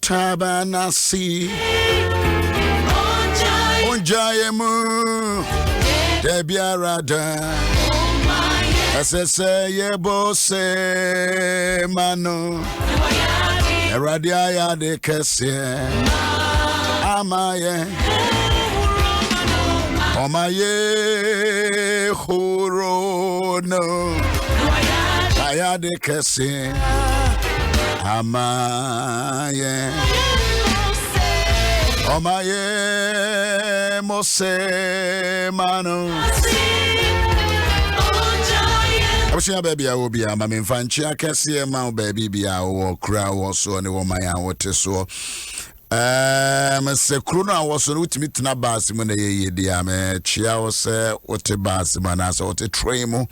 tabanasi onjayemu debiarada asese yebose mano eradia ya de kese amaye omaye horono ya de kese amaye omaye mose mano Abusha baby obi ama me fanchi akese ma baby bia wo kra wo so ne wo man a wote so se kru na wo so utimi tena bus mu na ye dia me chia wo se wote bus ma na so wote train mu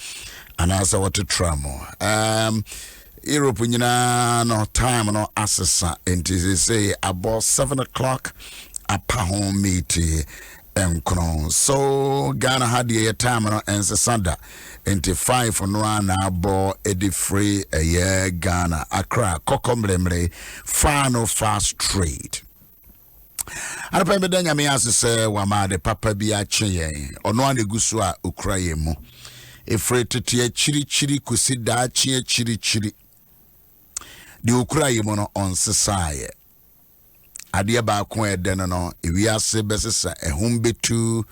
ana so wote tramo Europe nyina no time no assessa enti say about 7 o'clock apa home meeting enkron so Ghana had the time no ensesanda enti 5 no na abo edi free a year Ghana Accra kokomlemre final fast trade Arapa be danya me asese wa ma de papa bi a kyen ono anegusu a okuraye mu efre tete chiri kusi da chiri di okuraye mu no onsesaye ade ba ko ede no ewiase besesa ehum betu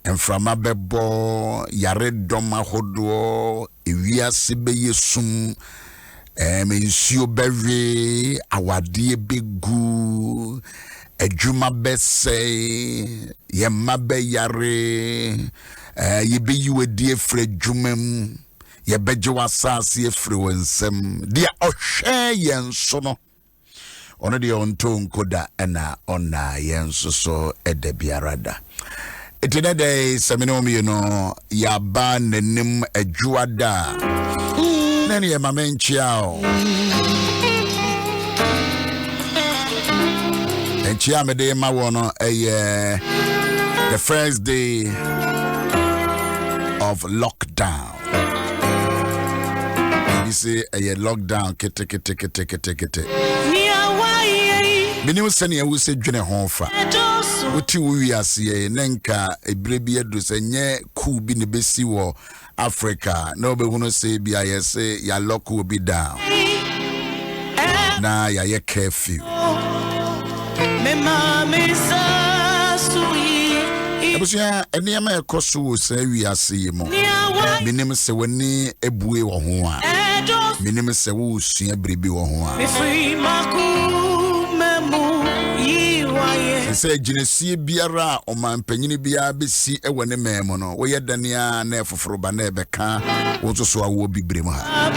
enframa bebo yare dom ahodo ewiase be yesum nsuo bewe awade begu adwuma bese yemma be yare yebe yiwadi efre dwumam yebeje wasase efre wonsem dia ohwe yenso no ono de onto nkoda na ona yenso so edebiarada etidede seminomi you know yaba nanim adwuada nani ye mamenchiao enchia me de ma wono the first day of lockdown you see a lockdown kete Mini sani ya wuse dwene honfa uti wiase nenka ebrebi edu se nye ku bi ne besi wo Africa na obehunu se bia yese ya lock will be down na ya ye curfew Abusia enema ekoso se wiase mu minim se woni ebue wo ho a minim se wo sua brebi wo ho a say jinesie biara o man panyini bia besi e wone memo no wo yedania na efoforoba na ebeka wo so so awo bibrem ha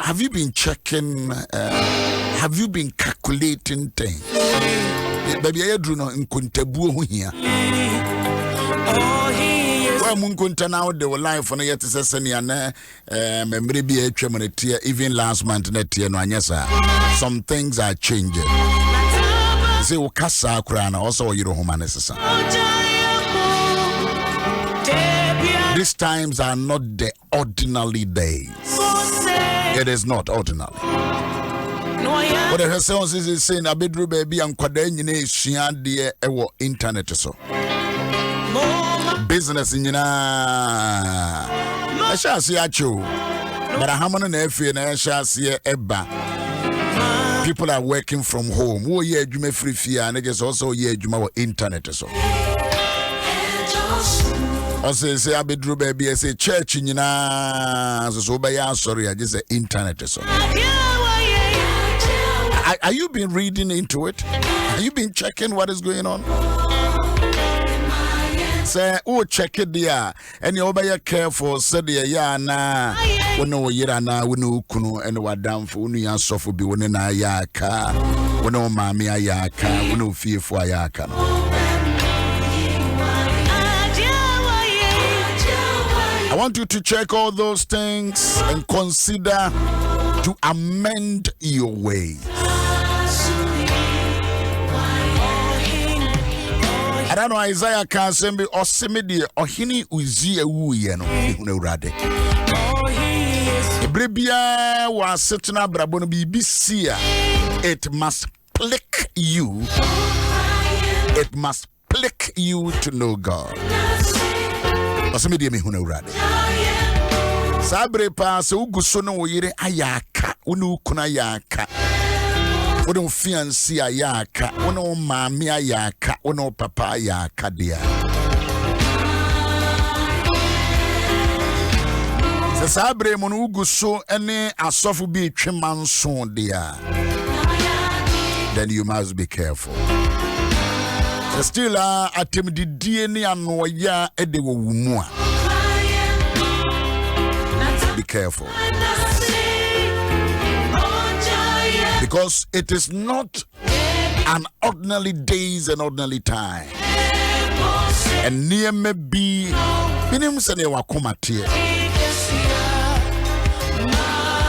Have you been checking have you been calculating things baby ayedru no nkontabuo ho hia wa munkonta now the life no yet sesenia na memre bia atwam na tie even last month na tie no anyesa some things are changing say ukasa kura na also yiro homa nesesa These times are not the ordinary days. It is not ordinary. What the Hesseons is saying, a bedroom baby and quadrennial shian dear ewo internet so. Business in I shall see at you, but I have an F and I shall see Eba. People are working from home. Oh, yeah, you may free fear, and I guess also, yeah, you may internet so. I say, I bedroom baby, I say, church in so by sorry, I just say internet so. Are you been reading into it? Are you been checking what is going on? Say, oh, check it there. And you be careful. Say, yeah, na. We know yera na. We know kuno. And we down for. We know yasofu bi. We know na yaka. We know mami ayaka. We know fearful ayaka. I want you to check all those things and consider to amend your ways. I don't know Isaiah can say me or semedi or hini uzi ewu ye no ehunewrade. Brebia was sitting up Brabono BBC. It must plick you. It must plick you to know God. Basamidi me huna urade. Sabre pa se uguso no yire ayaka, unu kuna yaka. Wono fiancé ayaka, wono mami ayaka, wono papa ayaka dia. Se sabre mo no uguso ene asofu bi twemanso dia. Then you must be careful. Still atem di DNA anoya edewo wumu a. Be careful. Because it is not an ordinary days and ordinary time. And near me be minim sene wakomate.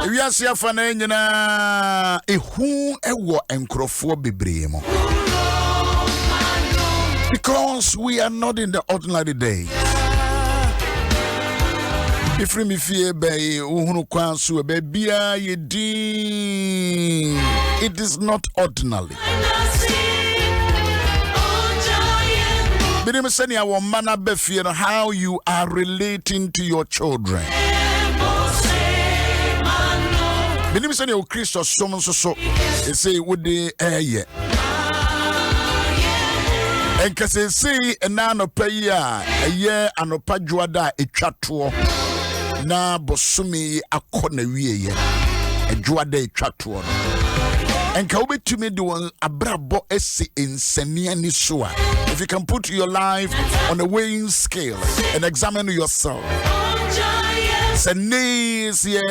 We are see afana nyina ehu ewo enkrofo bebree mo. Because we are not in the ordinary days. If me fear bay uhunu kwansu bebia yedi, it is not ordinary. Bidim seni awo mana be fear how you are relating to your children. Bidim seni o Christo so say would the aye. And kase say enano paya eye anopa juada etwato na bosumi akona wieye juada etwato no enka obetumi de won abrabo ese ensania ni so a if you can put your life on a weighing scale and examine yourself say nee say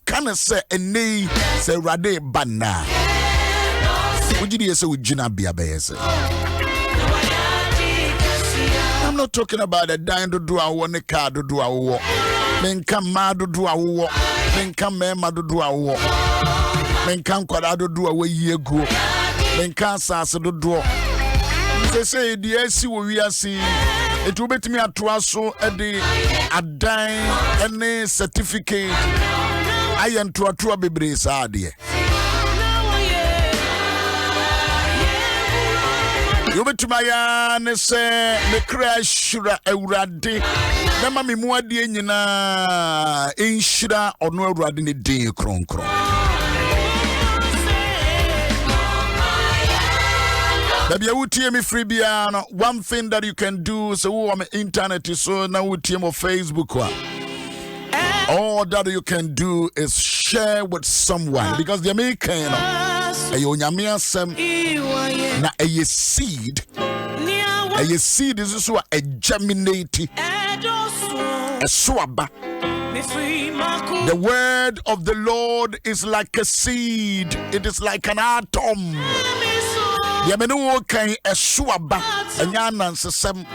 kana say nee say rade bana ujidi say ujina bia be say. I'm not talking about a dine to do our one car to do our walk. Men come mad to do our walk. Men come mad to do our walk. Men come quadrado do away year go. Men can't sass the door. They say the SC we are seeing it will bet me at Twasso at the a dine any certificate. I am to a true baby sadie. You bet to my aunt say the crash Eurade. Nama mi muadi na inshira or no radin day cron. Baby, I would tear me free piano. One thing that you can do so on the internet is so now with team of Facebook. All that you can do is share with someone because the American na a seed is so a germinate a swaba. The word of the Lord is like a seed, it is like an atom. Yamenu kan a swaba and yanan sesam.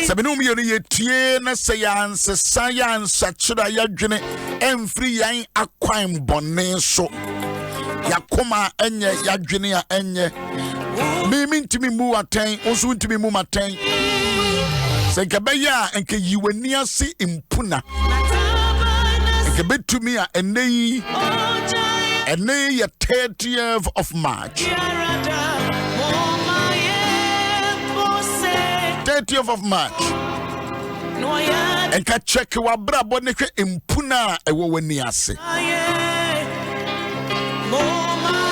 Sabinum ye tie na science achira yadwene emfri yan akwan bone so yakoma enye yadwene ya enye me ntimi mu aten oso ntimi mu maten se kebeya enke yiwani ase impuna enke betumi a enei 30th of March 30th of March. And can check your brabo neke impuna ewo weni ase.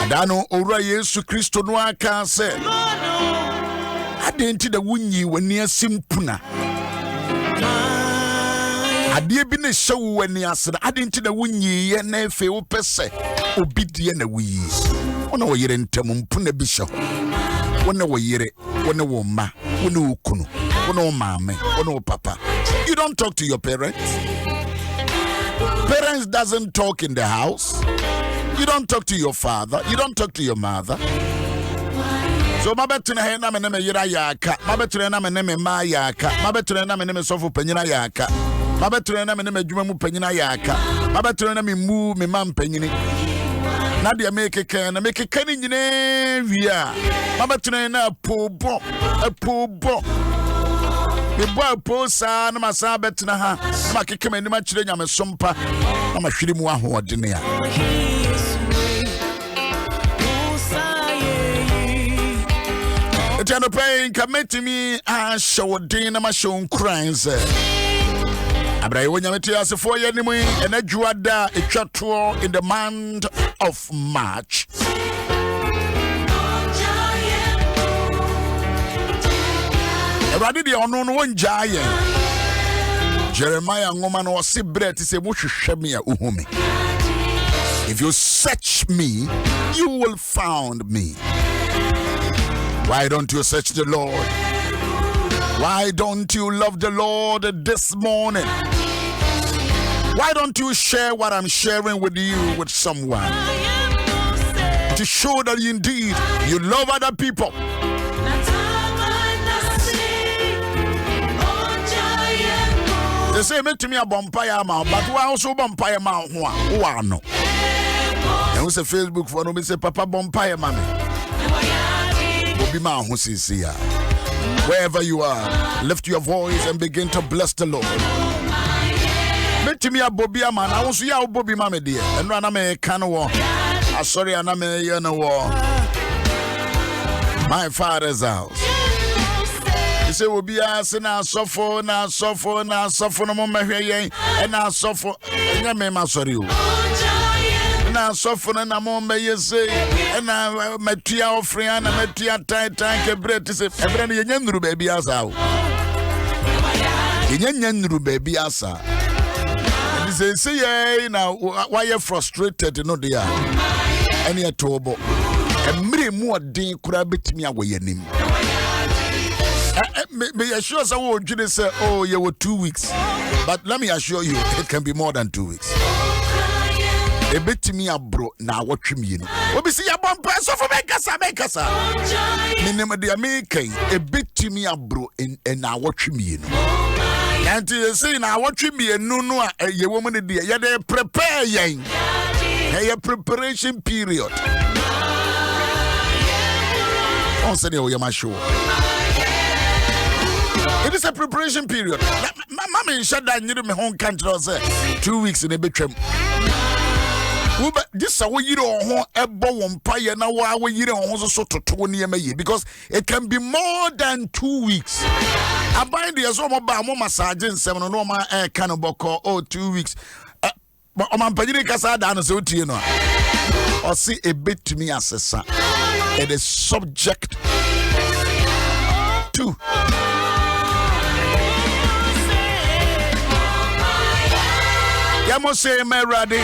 Adano ora Yesu Kristo no aka se. Adenti da wunyi weni ase impuna. Adie bi ne hyew weni ase. Adenti da wunyi ye na efe wo pese obidie na wuyi. Ona wo yire ntem impuna bi hyew. Wona wo yire, wona wo ma, wona wo kunu, wona wo mame, wona wo papa. You don't talk to your parents. Parents doesn't talk in the house. You don't talk to your father. You don't talk to your mother. So my better na me name yira yaka. My better na me name ma yaka. My better na me name sofu penyina yaka. My better na me name dwuma mu penyina yaka. My better na me mu me mam penyini. Na dia make can nyine wia. My better na pobo. Me boy posa na masa betina ha. Na makeke mani ma kire nyame sompa. Na mahwiri mu ahoɔdene a. Etiano pay kameti mi a shawodin na ma show crimes. Abraye wonyameti asefo ye nimu enadwuada etwato in the month of March. Everybody the ono no wonja ye. Jeremiah ngoma no wose bread say mohwehwe me a uhumi. If you search me, you will find me. Why don't you search the Lord? Why don't you love the Lord this morning? Why don't you share what I'm sharing with you with someone? To show that indeed you love other people. They say, make to me a vampire man, but why also vampire man? Who are no? And who's a Facebook for me say, Papa vampire man. Bobby man who sees here. Wherever you are, lift your voice and begin to bless the Lord. Make to me a Bobby man. I want to hear Bobby Mamma dear. And run a me can war. Sorry, and I'm a war. My father's house. Say will be as na suffer no moment here and I suffer and I sorry na suffer na mo me say and I metia offering and metia tank bread say every nyanru baby asa nyanru baby asa say na why you frustrated no dia any atobo emre mu odin kura betimi awoyanim. May assure someone you say, oh, you were 2 weeks. But let me assure you, it can be more than 2 weeks. A bit to me, bro. Now, what you know? What we see a bomb person for make us. Minimum the American, a bit to me, bro, and now what you know? And you say, now what you mean, no, a woman, dear, yeah, they prepare yang a preparation period. On Sunday, you're my show. It is a preparation period. Mamma shut down you me home country 2 weeks in a bedroom. This is what you don't a bow pie now while you don't so to 20 because it can be more than 2 weeks. I buy the Azoma Mama Sergeant 7 normal air cannaboko or 2 weeks. But I'm Paddy Casada and so to you know. Or see a bit to me as a son. It is subject to. Yamo say me ready.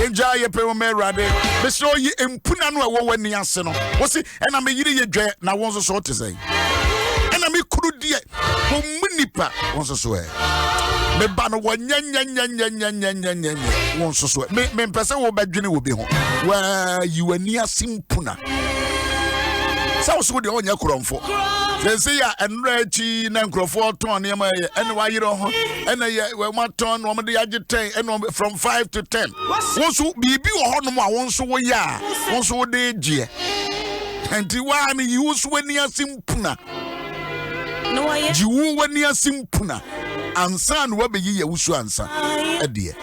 Enjoy your pay me ready. Be so ye impuna no wo wani ase no. Wo si na me yire ye dwe na won so to say. Na me kuru die wo munipa won so e. Me ba no nya won so me pese wo badwene wo bi ho. Wa you ani ase impuna. Sa so de onya kromfo. They say ya enrechi na nkrofo ton na ma ene wa yire ho ene ye we ma ton no de agite ene from 5 to 10 wonso bibi wo ho no a wonso wo ya wonso wo de gie enti wa ni yusu wani asimpuna no wa ye jiwu wani asimpuna ansa no wa be yi Owusu-Ansah ade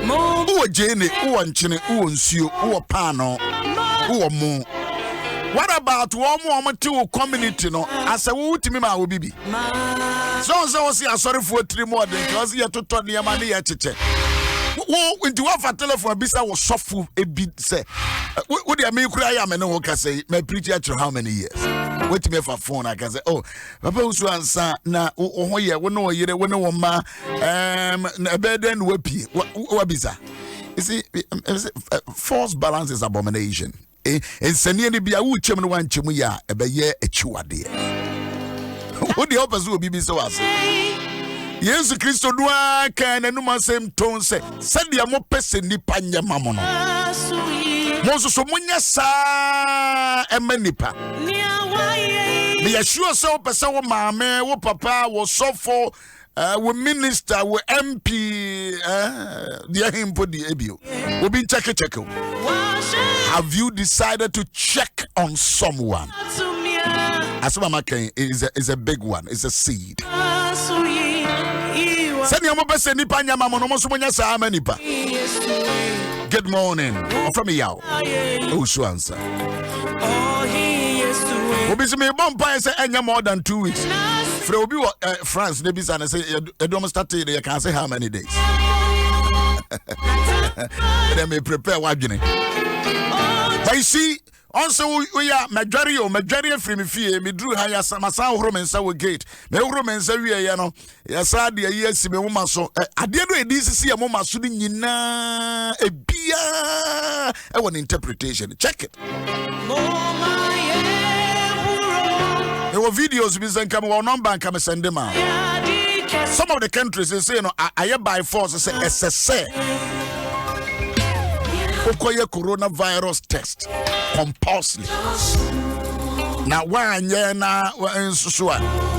mo wo jene wo nchene wo nsuo wo paano wo mo. What about one more to community? No, as a wood me, my baby. So, see, I'm sorry for 3 more than because you have to turn your money at it. Into one for telephone, Bisa was soft a bit. Say, would you make cry? I know what I say, my pretty after how many years? Wait me for phone. I can say, oh, Papa Owusu-Ansah, na, oh, yeah, we know you, we know, ma, a bed and whippy. What bizarre? You see, false balance is abomination. And Senior be a wood chairman one chimuya, a baye a chuade. What the opposite will be so as yes, Christo Dua can and no man same tone say, send the more person nipanya mamono. Most so munya sa a manipa. Be assure so person, mamma, what papa was so for. We minister, we MP, the him put the ABO. We be check. Have you decided to check on someone? Asuma Ken is a big one. It's a seed. Send your mobile send nipa nyama mono so munya sa ama nipa. Good morning. From Yaw Owusu-Ansah. Obi se me bompa say enya more than 2 weeks. Fre obi France they be say Adom started they can say how many days. Let me prepare wadwene. But you see also we are majority free me fie me drew higher samasa horo mensa we gate me horo mensa wie ye no ya sa de ye si me moma so ade no edi sisi ye moma so ni nyina ebia e won interpretation check it there were videos be send come one number come send them out. Some of the countries they say you know I by force say SSA Okoye coronavirus test compulsory. Now one year na so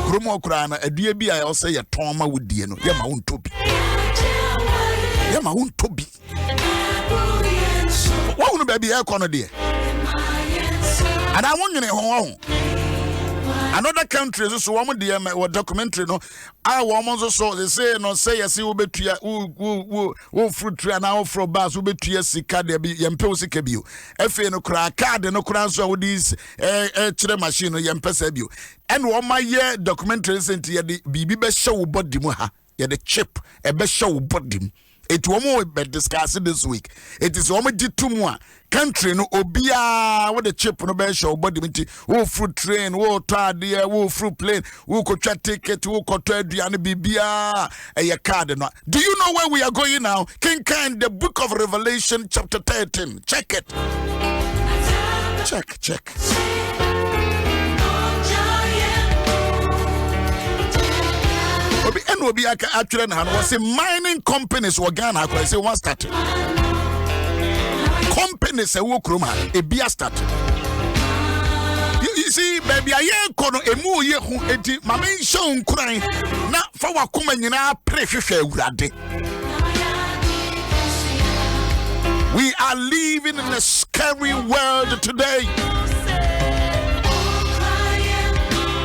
Kromo kura na adie bi a say ye ton ma wodie no ye ma wonto bi. Ye ma wonto bi. Wo unu ba bi e kono de. And I want you ho. Another country so one dey me documentary no I woman so they say no say yes we betua wo fruit tree na wo fro bus wo betua sika de bi yempe sika bio efe no kra card no kra so wo dis kire machine no yempe sa bio and wo ma ye documentary sent ye de bibi be hye wo body mu ha ye de chip e be hye wo body mu. It will be discussed this week. It is almost Jitumwa country no obia with the chip no be show body wo fruit train wo tadia wo fruit plane wo ko twa ticket wo ko to aduane bibia e card no. Do you know where we are going now? King the book of Revelation chapter 13. Check it. Check. And will be actually was say mining companies were Ghana. I say one started. Companies a work room a beer started. You see, baby, I ain't kono emu ye hu enti mama show nkran na fa wakoma nyina prehwehwe awurade. We are living in a scary world today.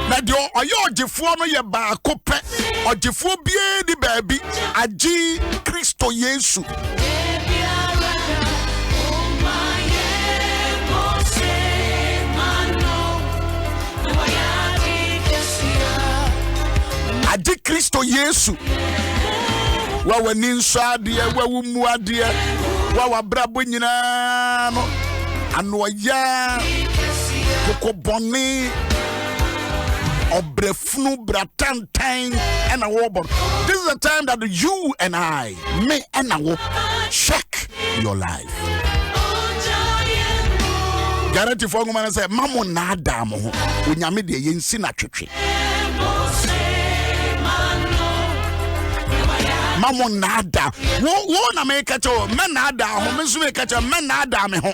Na dio oyo jefo no ye ba kope ojefo bie di baabi agi Kristo Yesu agi Kristo Yesu wa wani nsade wa wumu ade wa wabrabo nyina no anoya kokoboni Obrefnu bratantain and a wobble. This is the time that you and I may and I will check your life. Guarantee for woman say, Mammo nada mo when you made the yin at tree. Mammo nada. Won't America to men nada, homes make a men nada me home.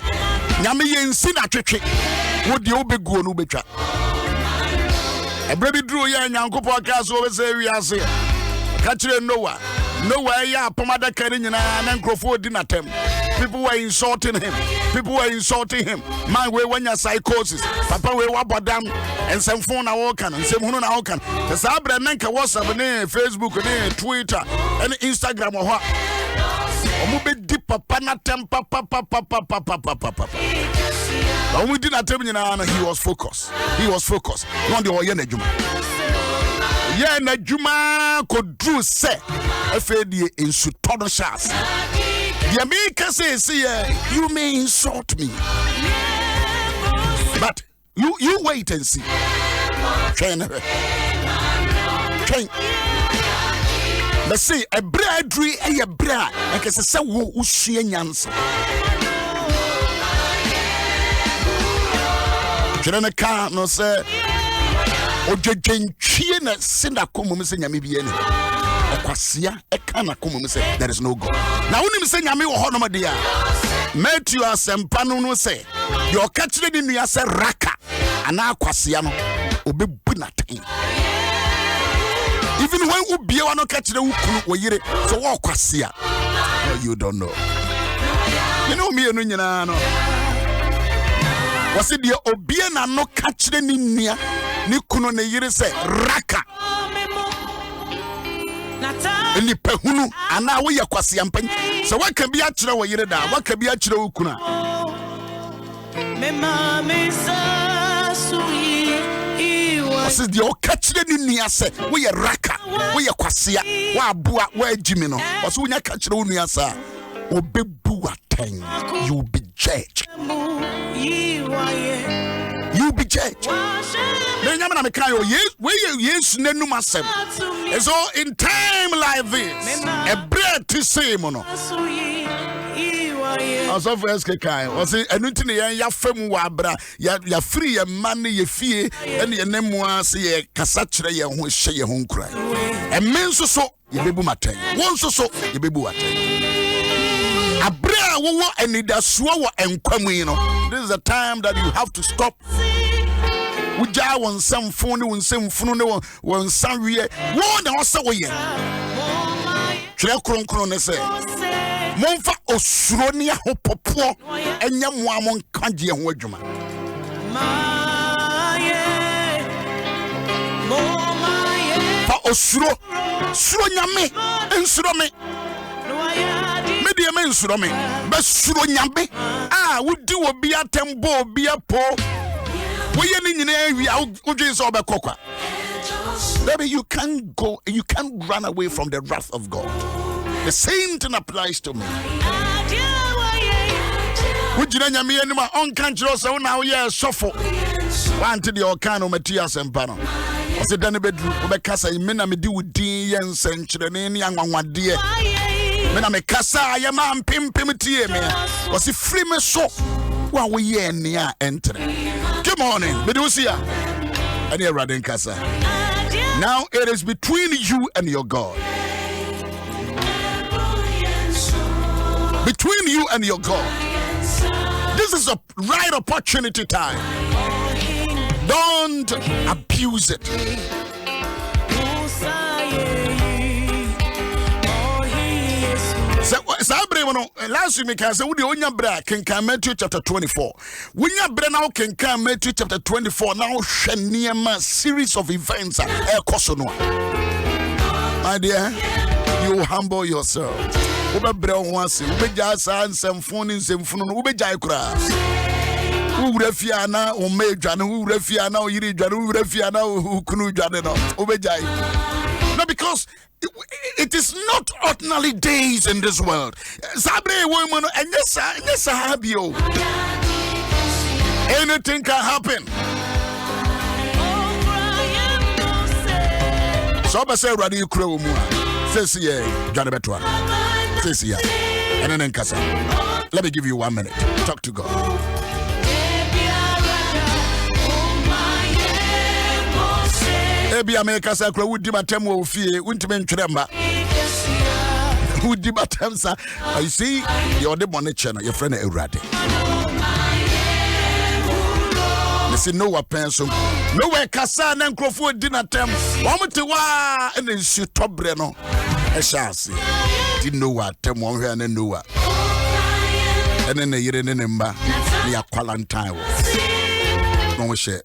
Yami yin sin at tree. Would you be good? Ubecha? A baby drew ya nyanko podcast over say we are say catch Noah ya pomada carrying na microphone dinner tem. People were insulting him. Man we when your psychosis. Papa we wabadam and some phone na walkan and some hunu na walkan. The sabre nanka WhatsApp ne Facebook ne Twitter and Instagram or what. Omube deep papa na tem papa. When we did not tell me he was focused. One day we Juma. Na Juma could do say FAD in Sutono Shas. The America says you may insult me. But you wait and see. Train. Let's see a bread a bra like I say wo usua nyansa. Jena ka no say ojejenchie na sinda komu se nyame bia ni okwasea e ka na komu se there is no God. Na wonim se nyame wo ho no de a Matthew asempa no say your catchre ni nua se raka ana akwasea no obebu na tan. Even when ubie wa no catchre wo kunu wo yire so wo kwasea you don't know. You know me no nyina no. Was it the obie na no catchre ni nua ni kunu ne yire se raka ni pehunu ana wo yakwase ampan se waka bi a kire wo yire da waka bi a kire wo kuna Ose di o kachire ni nua se wo ye raka wo ye kwasea wo aboa wo agimi no ose wo nya kachire wo nua sa obebu aten you will be judged. You be judged. So in time like this, a bread to say mono. As of Eskai, was it a nutini ya fem wabra, ya free a money, ye fear, and your name was a cassatra, ya who say your home cry. And men so, ye bebu mate. Once so, ye bebu ate. A brea wo and it does swallow and come in. This is the time that you have to stop. Uja won some phone, won some phone, won some we won also we. Chakron crone say. Monfa osronia hopopo enya moamon kanje ho adwuma. Fa osro nyame ensuro me. Media men suro me be suro nyambe wodi obi atembo obi apo wo ye ni nyina awia wodwen so obekokwa. Baby, you can't go, you can't run away from the wrath of God. The same thing applies to me. Wojina nyame anima on kan kiro so na wo ye sofo wanti de okano matias empano o se dane bedru obekasa me na me di wudin ye nsenkyere ne ne anwanwade Mena me kasa ya ma mpempem tie me. Was free me so. Wa wo ye nea entre. Good morning. Me do see ya. Any radin kasa. Now it is between you and your God. Between you and your God. This is a right opportunity time. Don't abuse it. Last week, I said, can Matthew chapter 24. When you bring out can Matthew chapter 24, now Shaniama series of events. My dear, you humble yourself. Ube brown once, ube jasa some phone in some phone, ube jaikra. Who refiana or major, who refiana or yirijan, who refiana who kunu janeno, ube jai. No, because it is not ordinary days in this world. Sabre woman and yes, habio. Anything can happen. So I say radio crow says yeah, Janabetwa. Says yeah. And then Kasa. Let me give you 1 minute. Talk to God. Ebi America sa kura wudi matem wo fie wuntime ntweremba wudi matem sa I see your de money channel your friend Erade listen no weapon so no we kasa na nkrofo di na tem omte wa na nsu tobre no e shaase di no wa tem won hwe na no wa ene na yire ne mba na ya quarantine wo no she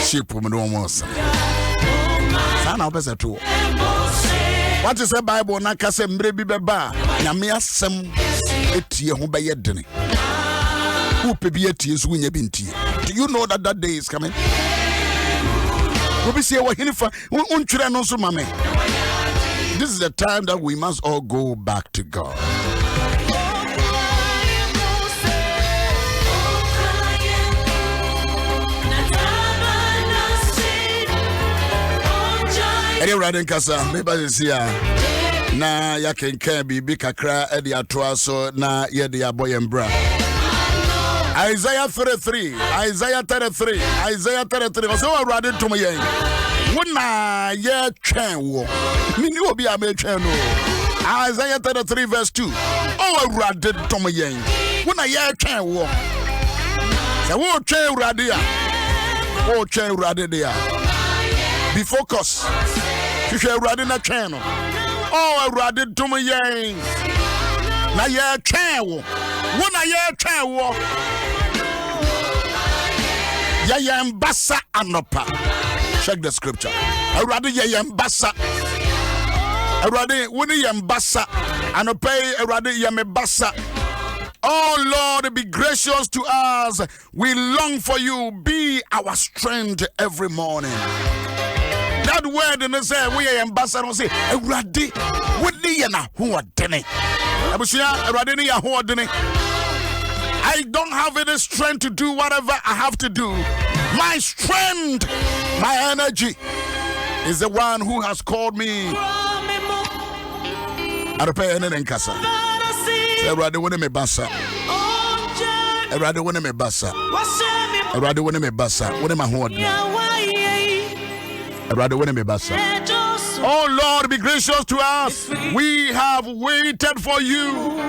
sheep woman almost. Sana obese to. What is the Bible na kase mbre bi beba na me asem etie ho be yedene. Who pe bi etie so nya bi ntie. Do you know that day is coming? Obi se wo hinifa untwere no so mame. This is the time that we must all go back to God. Any riding kasa, maybe see na ya kenkan bibi kakra e de atoa so na ye de aboy embra. Isaiah 33 so riding to me yen. Wona ye twen wo. Mini obi a me twen no. Isaiah 33 verse 2. Oh riding to me yen. Wona ye twen wo. Se wo twen urade a. Wo twen urade de a. Be focused. You shall ride in a channel. Oh, I ride to my yang. Now, yeah, channel. When I yeah, channel. Yembasa anopa. Check the scripture. Erade yembasa. Erade woni yembasa anopa erade yembasa. Oh Lord, be gracious to us. We long for you. Be our strength every morning. That word in the say we are ambassador say Erade woni ye na ho odene. Abusia Erade ni ya ho odene. I don't have any strength to do whatever I have to do. My strength, my energy is the one who has called me. Arope ene nkasa. Erade woni me basa. Erade woni me basa. Erade woni me basa. Woni ma ho odene. Erade woni me basa. Oh Lord, be gracious to us. We have waited for you.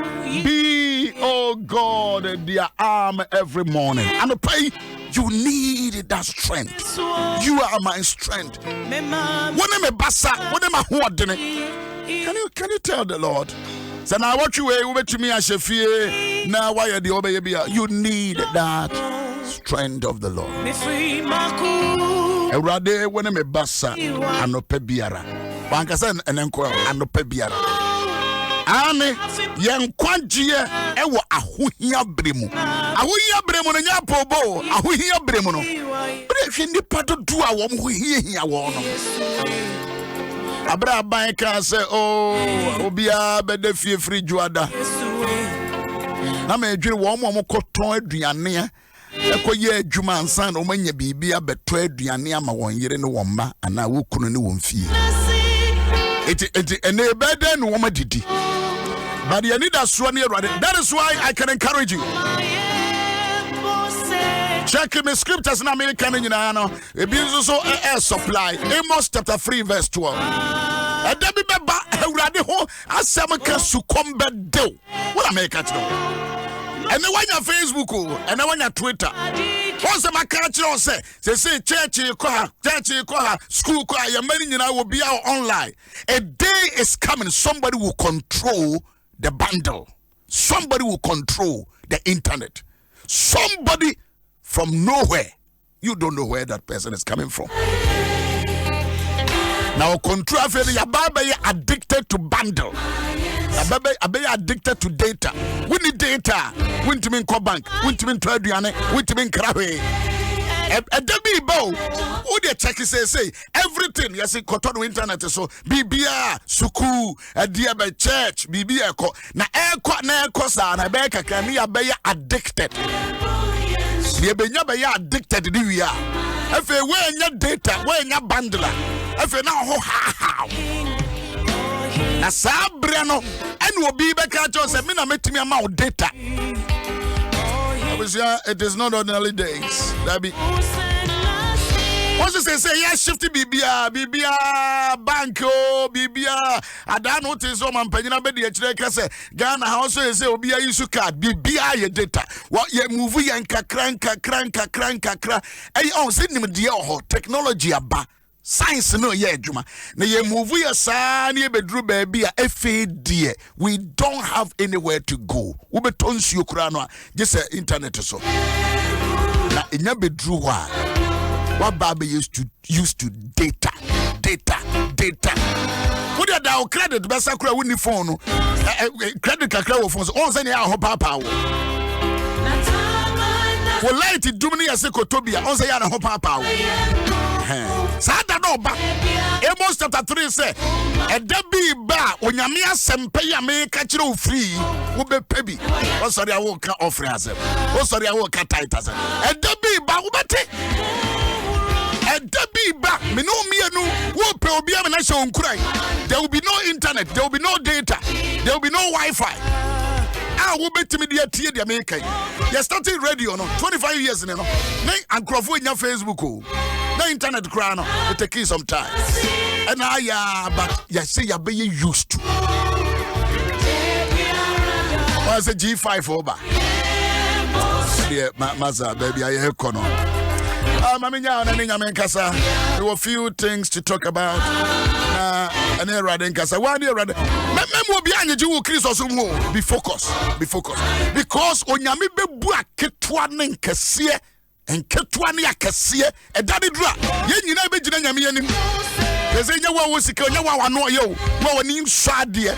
Be, oh God, their arm every morning. And pray, you need that strength. You are my strength. Can you tell the Lord? So now what you over to me as a now why are the obey? You need that strength of the Lord. Erade when me basa anope biara. Wanka say enenko anope biara. Ane yenkwagie ewo ahohia bremu. Ahohia bremu no nya pobo, ahohia bremu no. Bre hwe nipa dodo a wo mo hia wo no. Abra ban ka say oh obia bede fie free juada. Na me adwire wo mo koton aduane ekoye adwuma ansan no manya bibia beto aduane ama won yire ne won ma ana wokunu ne won fie. Eti ene bede no won didi. But you need a swan here. That is why I can encourage you. Check the scriptures in American in it is also a supply. Amos chapter 3 verse 12. And then remember, I said, I can succumb do. What I make it know. And then when your Facebook and then when your Twitter. Once my catch you say church school your money will be out online. A day is coming, somebody will control the bundle. Somebody will control the internet. Somebody from nowhere. You don't know where that person is coming from. Now control your baby addicted to bundle. A baby addicted to data. We need data. We need to mean bank. We need to mean trade. We need to mean crave. A Debbie Bow, who they check say everything. Yes, it cotton internet so BBA, Suku, a dear by church, BBA na airco na cosa na beka can be addicted. We be addicted, we are. If we wear your data, wear your bundler. If you know how. Na sabrano, and will be back at us and mina met me amount data. It is not ordinary days. That be. Once you say yes, shifty BBA banko BBA. I don't notice so man penina be the church say Ghana house say obia use card BBA your data. What ye move yanka cranka. Hey on send him the technology aba. Science no ye juma. Na ye move ya sa na ye bedru baby a FAD. We don't have anywhere to go. We be tonsu okura no just internet so. Na enya bedru wa. What baby used to data. What you da credit be sakura woni phone credit kakra wo phone so on say na ho papa wo. Wo light dumni ya se kotobia on say ya na ho papa wo. Sada no ba. Amos chapter 3 say, "E debi ba onyame asempe ya me ka kire ofri wo be pebi." O sorry I will ka offer asem. O sorry I will ka tight asem. E debi ba wo bete. E debi ba me no mienu wo pe obi am na hye onkurai. There will be no internet, there will be no data, there will be no Wi-Fi. Ah, we bet me the tie the American. You started radio no 25 years no. Na ankrofo nya Facebook o. The internet crown it takes some time. And but you say you're being used to. What's a G5 over? Yeah, Maza, baby, I hear Kono. There were a few things to talk about. And then rather than Casa, why do you rather? Memo behind you, Chris, also be focused. Because when you may be black, it one and Cassia. enketwa ne akese edade dura ye nyina be gina nyame yanim eze nya wa wosika nya wa no ye wo woni nsade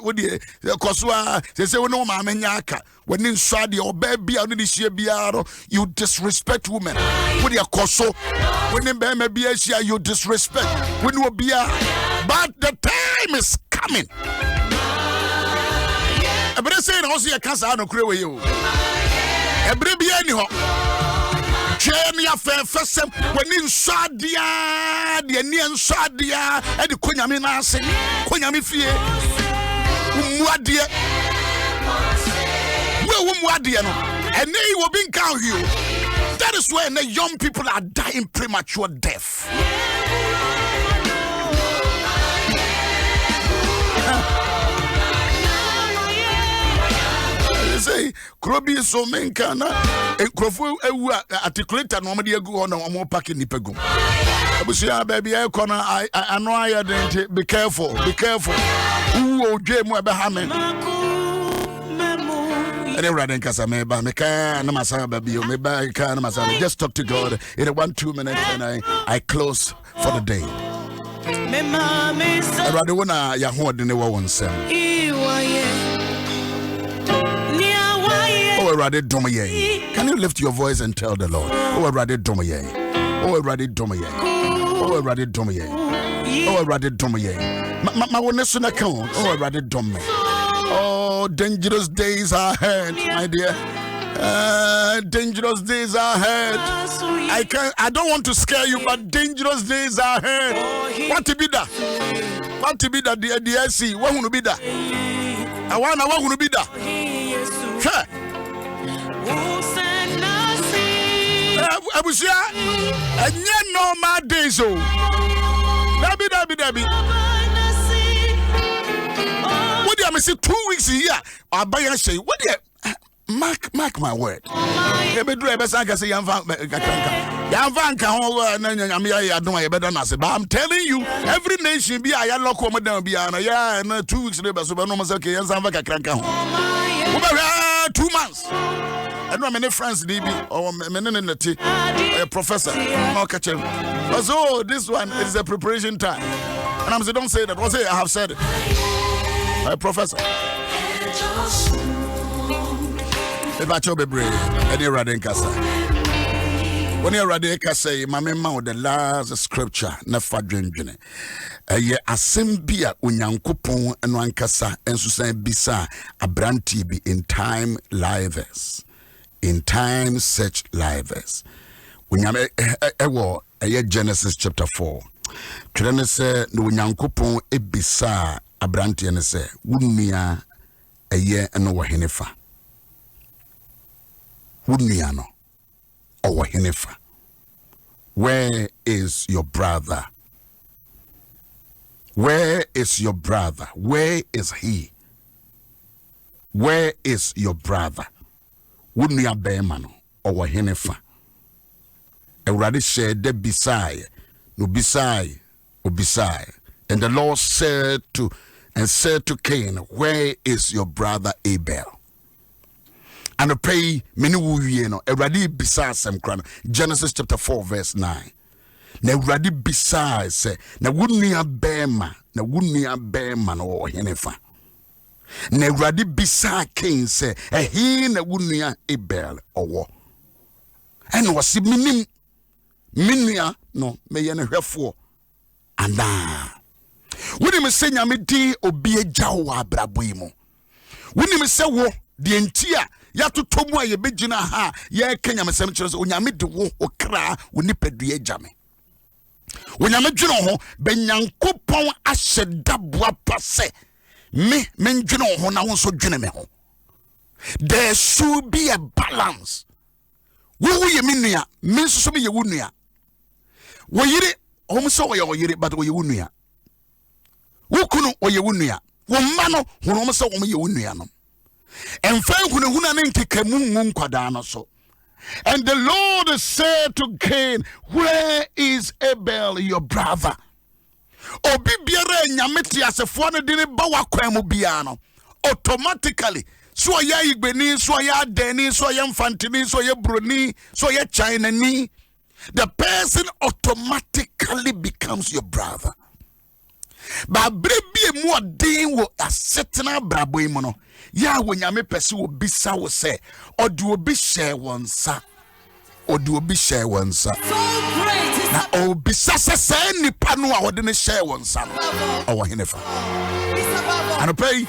wodi koswa se wono ma menya aka woni nsade oba bia no de hie bia you disrespect women wodi akoso woni be ma bia hia you disrespect woni obia but the time is coming ebre say na oso ye kasa no kure we ye o ebre bia ni ho Chemi ya fesem wani nsadia de ani nsadia e de konyame na ase konyame fie umuade we umuade no ene yi wo bin kan hio. That is why the young people are dying premature death. Say Krobi so menkana enkrofo ewu articulator no mo de agu ho na mo pack nipa gum abusia baby e kona ano ayade be careful uwo odwe mu ebe ha me ene rade nkasa me ba me ka na masa baby o me ba ka na masa just talk to God in 1-2 minutes and I close for the day. Me ma me so rade wona ya ho de ne wo wonsem Oh, Radhe Domaye. Can you lift your voice and tell the Lord? Oh, Radhe Domaye. Oh, Radhe Domaye. Oh, Radhe Domaye. Oh, Radhe Domaye. Ma wonesuna count. Oh, Radhe Domaye. Oh, dangerous days are ahead, my dear. Dangerous days are ahead. I don't want to scare you, but dangerous days are ahead. What to be that? What to be that? The DSC. What will be that? I want to be that. Sure. Abusia enye normal days o dabi what do I say 2 weeks here abaya say what do mark my word e be do e be san ka say yamfa nka ho na nyame ya adom ya beda na say but I'm telling you every nation bi aya lock o down bi na ya na 2 weeks dey be so be no mo say ke yansa fa kakranka ho wo be 2 months. I know many friends DB or many a professor. No catch him. So this one is a preparation time. And I'm saying don't say that. What say I have said it. A professor. If I show be brave, any Radenkasa. When you Radenkasa, my mema the last scripture never dream. Ye asembia unyankopon eno ankasa enso san bisa abranti bi in time livers. In time such livers. Unyame ewo Genesis chapter 4. Twene se no unyankopon ebisa abranti ene se wunua eno wo henefa. Wunua no owo henefa. Where is your brother? Where is your brother? Where is he? Where is your brother? Wouldn't you be man or henefa? Already said the beside, no beside, or beside. And the Lord said to Cain, where is your brother Abel? And pray many wuyeno, already beside some crown. Genesis chapter 4, verse 9. Na urade bisa se na wunua bema no henefa na urade bisa Cain se ehi na wunua Abel owo eno wasi minia no meye ne hwefo ana woni me se nyame din obi agyawo wa abrabo yi mo woni me se wo de entia ya totomu a ye begina ha ye kenya mesem kire se onyame de wo okra woni padua agyame Wonyame dwene ho benyankopon ahyedabua pase me dwene ho na wo so dwene me ho. There should be a balance. Wo ye menua me so me ye wonua. Wo yire hom so wo ye wo yire but wo ye wonua. Wo kunu wo ye wonua. Wo ma no hom so wo ye wonua no. Emfa hunu na nkekamu nkwada no so. And the Lord said to Cain, where is Abel, your brother? Obi biara nyameti asefo no de ne ba wakwan mu bia no automatically So ya Igbeni, so ya Deni, so ya Mfantini, so ya Bruni, so ya Chinani. The person automatically becomes your brother. But baby more day will a certain brabo mono. Ya when ya me pesi will be so say, or do be share one sa, or do be share one sa. Now, oh, be say ni panua or didn't share one son or hinefa. And pay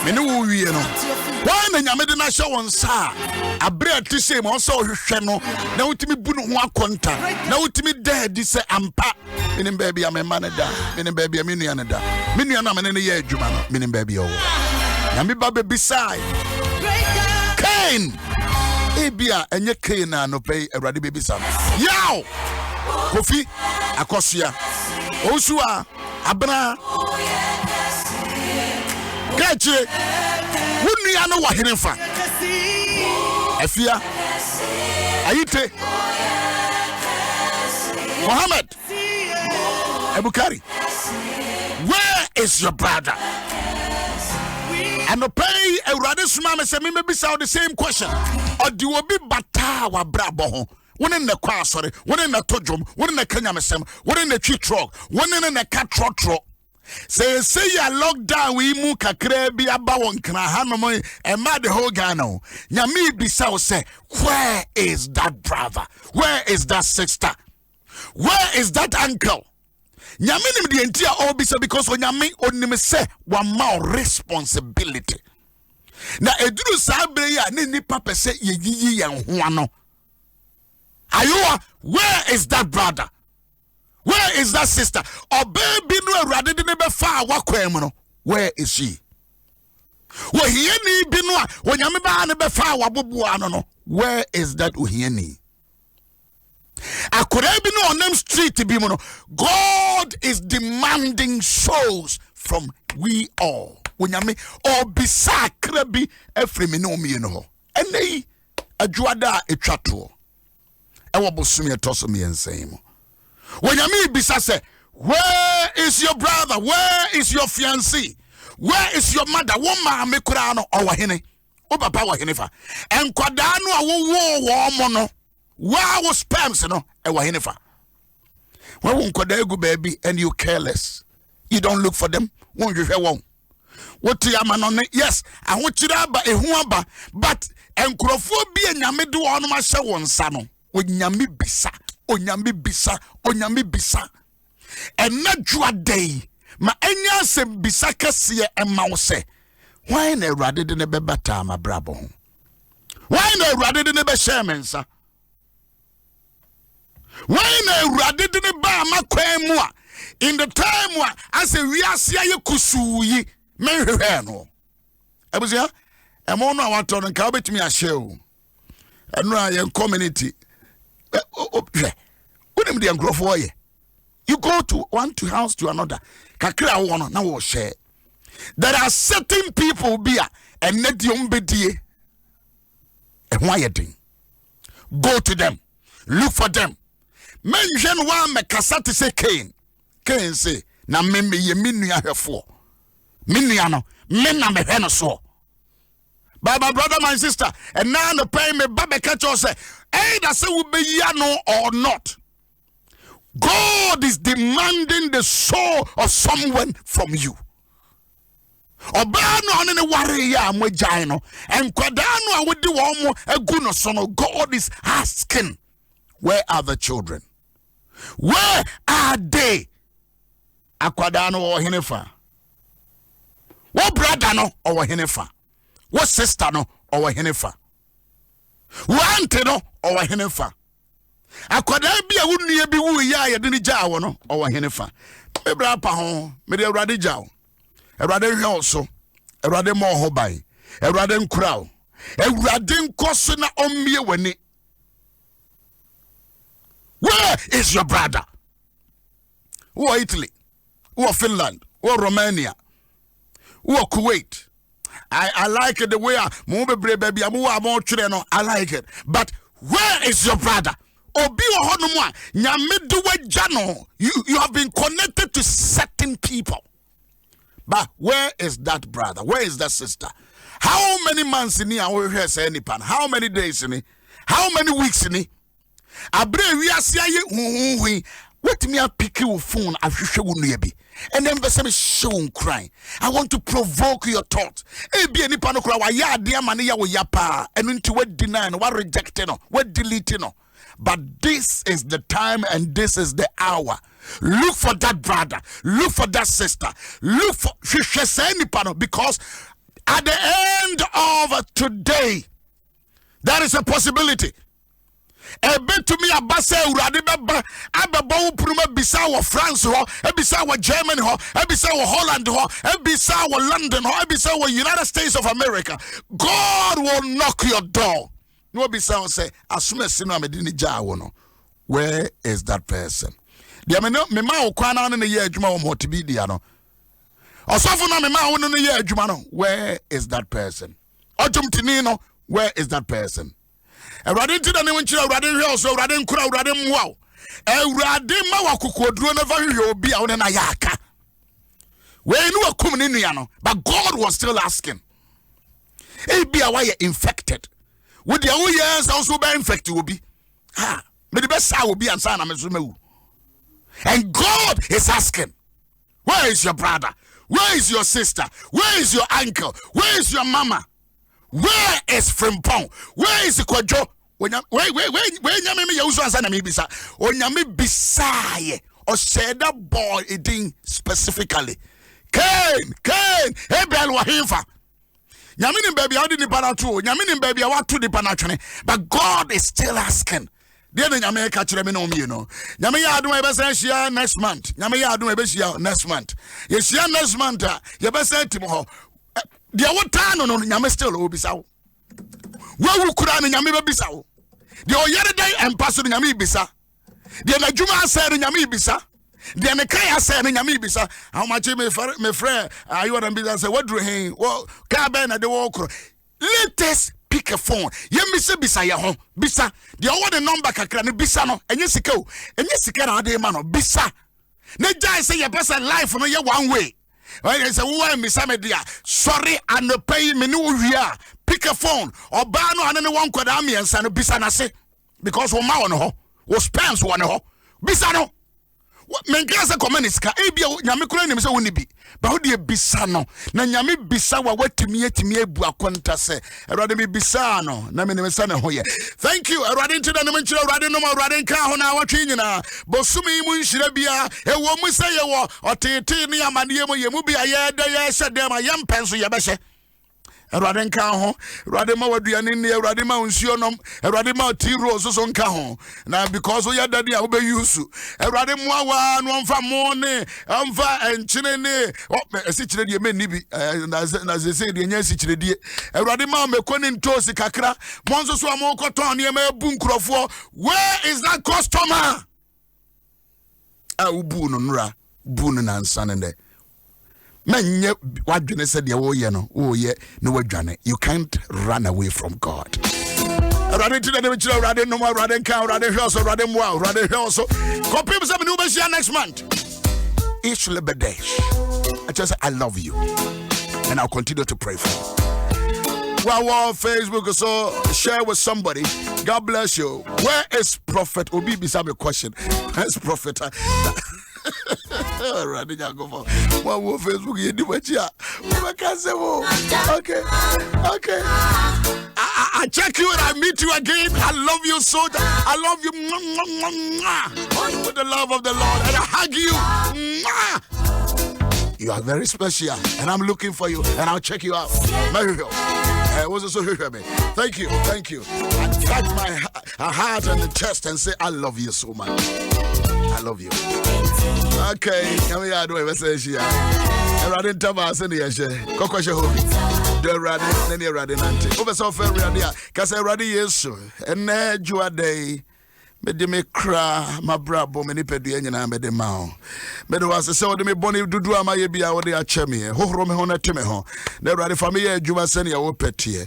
me no we no. Why na nyame de na show one sa? Abre to say mo so hwehwe no. Na utimi bunu ho akonta. Na utimi dead di say ampa. Menim baby am man da. Menim baby am nua da. Me nua na me ne ye adwuma no. Menim baby o. Na me ba be beside. Cain. Ebia enye Cain na no pay Awurade baby sam. Yaw. Kofi akosia. Osua abna. Gachi. Wunua no wa herefa. Afia. Ayite. Muhammad. Ebukari. Where is your brother? And the pay a radish mama say me be the same question. Or do you be bata wa brabo? One in the car, sorry, one in the tojum, one in the Kenya mesem, one in the tree truck, one in the cat trot. Say ya lockdown we mu kakra bi abawon kana hanom e ma the whole Ghana. Nyame bisa say, where is that brother? Where is that sister? Where is that uncle? Nyame nim the entire all bisa because onyame onim say one more responsibility. Na eduru sabre ya ne nipa pese yeyiyi yan ho ano. Ayowa, where is that brother? Where is that sister? Or baby no rather than be far wakwem. Where is she? Well, he ni binwa when yamiba ne be far wabubu ano. Where is that uhieni? Akure bi no on them street bimono. God is demanding souls from we all. When yami or bisa krebi efremi no mi no. Ene adwada etwato. Ewo bosumi etosomi ensem. When Yami bisa say, where is your brother? Where is your fiancé? Where is your mother? Woma me kura no owahene. O papa wahene fa. Enkwada no awo mono. Wa wo spams no ewahene fa. When unkwada egu baby and you careless. You don't look for them. Won you hear one. What to yamanone? Yes, I want you ba ehu aba, but enkrofo bi enyame do ono ma hye won sa no. Onyame bisa. Onyame bisa and not jua day ma enya se bisa kase e ma wo se why na Awurade de ne bebata ma brabo why na Awurade de ne be shemensa why na Awurade de ne ba ma kwan mu a in the time wa as a wiase aye kusuyi menhwehwe no abusia e mo no awato no nka obetimi ahye o eno aye community. You go to one to house to another. Kakra one na wo share. There are certain people be and net yom bedie. And why thing? Go to them. Look for them. Mention one me kasati say Cain. Cain say na me ye minua hefo. Minua no me na me hwe no so. By my brother, my sister, and now the pay me babe catch us say, hey, that's will be yano or not. God is demanding the soul of someone from you. Obano on any warrior mojino and Quadano would do almost a goodness son. God is asking, where are the children? Where are they? Aquadano or Hinefa? What brother no or Hinefa? What sister no or Hinefa? Wante no or Hinefa? Akwada bia wunua bi wu ya ye de ni jawo no or Hinefa? Me bra pa ho me de Awurade jawo. Awurade hwe oso. Awurade mo ho bai. Awurade nkura. Awurade nkoso na ommie wani. Where is your brother? Who Italy? Who Finland? Who Romania? Who Kuwait? I like it the way I like it. But where is your brother? You have been connected to certain people. But where is that brother? Where is that sister? How many months in here say any pan? How many days in it? How many weeks in it? Abre we are saying what me pick your phone and then be show crying. I want to provoke your thoughts. Be any panokra wa ya dear money ya yapa and into what deny what rejecting what deleting. But this is the time and this is the hour. Look for that brother. Look for that sister. Look for because at the end of today, there is a possibility. Ebe to me abase urade beba abeba upuruma bisa wo France ho ebisa wo Germany ho ebisa wo Holland ho ebisa wo London ho ebisa wo United States of America. God will knock your door. No bisa say asuma sino amedini ja wo no. Where is that person? Dia me ma wo kwana no ye adwuma wo motibidia no. Osofo na me ma wo no ye adwuma no. Where is that person? Ojumtini no. Where is that person? Erade ti da ne wonchira urade hwe oso urade nkura urade mwa erade ma wakokoduro na va hwe obi a wona na yaka we nu akum ne nua no, but God was still asking ebi a why infected with the years also be infected obi me the best obi ansa na me so mewu. And God is asking, where is your brother? Where is your sister? Where is your uncle? Where is your mama? Where is Frimpong? Where is Kojo? When Yami Yaw-Owusu-Ansah na me bisa. Onyame bisaye. Or said that boy eating specifically. Cain, Abel Wahifa. Yamini baby, how did the panatu? Yamini baby, what to the panachane? But God is still asking. Then Yame catch them on you know. Yami Adom Ahengua next month. Yami Adom Ahengua next month. Yes, next month. You best say to the what time no nyame still obisa wo wu kura no nyame babisa wo the oyere day and pass no nyame bisa the na djuma say no nyame bisa the na kai say no nyame bisa how much me friend you want to say what do he wo ka be na de wo kro latest pick a phone ye bisa ya ho bisa the over the number kakra no bisa no enye sika na ade ma no bisa na jai say your person life no ye one way. I say, who am I? Sorry, and the pay me no here. Pick a phone or bano and anyone could army and send a bisanase because we ma no was pants one ho bisano. What men gas a communisca? Ebia Yamikura name so woni bi. But who de bisano? Na Yami bisa wa watimi ebu akonta se. Erade mi bisano. Na me ne sana ho ye. Thank you. Erade nti da ne menchira erade no ma erade nka ho na watwe nyina. Bosumi mu nhira bia e wo mu se ye wo otete ne amade mu ye mu bia ye da ye hye dem a ye mpenso ye be hye. Erade nka ho erade ma waduane ne erade ma nsuo nom erade ma tiro so nka ho na because we daddy a we be use erade mu awa no mfa mo ne mfa enchine ne esichire die me ni bi na ze de nya esichire die erade ma mekoni ntosi kakra mo nso so amokoton ne ma ebu nkrofo. Where is that customer? Ubu no nura bu no nansane you can't run away from God. Next month. I just say I love you and I'll continue to pray for you. Well, Facebook, so share with somebody. God bless you. Where is Prophet Obi? Beside a question. Where's Prophet? Okay. I check you and I meet you again. I love you so. I love you with the love of the Lord, and I hug you. You are very special, and I'm looking for you, and I'll check you out. Thank you. And touch my heart and the chest and say, I love you so much. I love you. Okay, can we do a message here? I didn't tell us any issue. Kokosha Hobi. Do ready, any ready, Nanti. Over so fair, ready, because I ready is and you a day. Made me cry, my brabo, many pedian and I made them out. But was a so me bonny do my be out there chemi, who from home at Timeho. The ready for me, you must send your petty.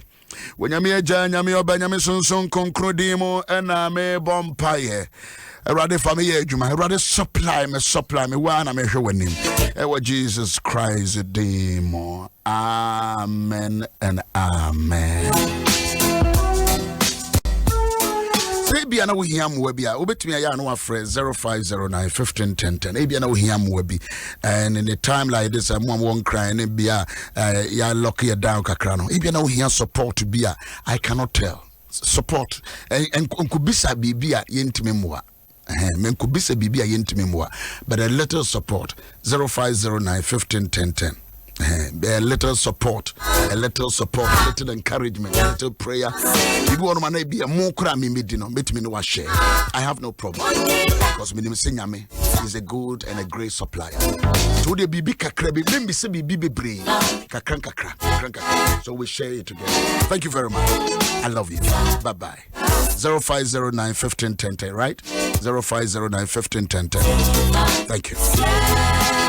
When you me janya me obanya me sonson konkrodimo ena me bompaye. Rather for me, rather supply me one, I'm sure when him. Jesus Christ, demo. Amen and amen. Ebia na wo hiam webi a obetumi aya no afre 0509 151010 ebia na wo hiam webi and in a time like this am one crying bia ya lock you down kakra no ebia na wo hiam support bia I cannot tell support and kubisa bibia yentimi moa men kubisa bibia yentimi moa but a little support 0509 151010 a little support, a little encouragement, a little prayer. If you want to be a more crammy medino, make me no share. I have no problem because my name is Sinyame is a good and a great supplier. So the bibi kakrebi, let me say bibi brain, kakranka. So we share it together. Thank you very much. I love you. Bye bye. 0509 1510, right? 0509 1510. Thank you.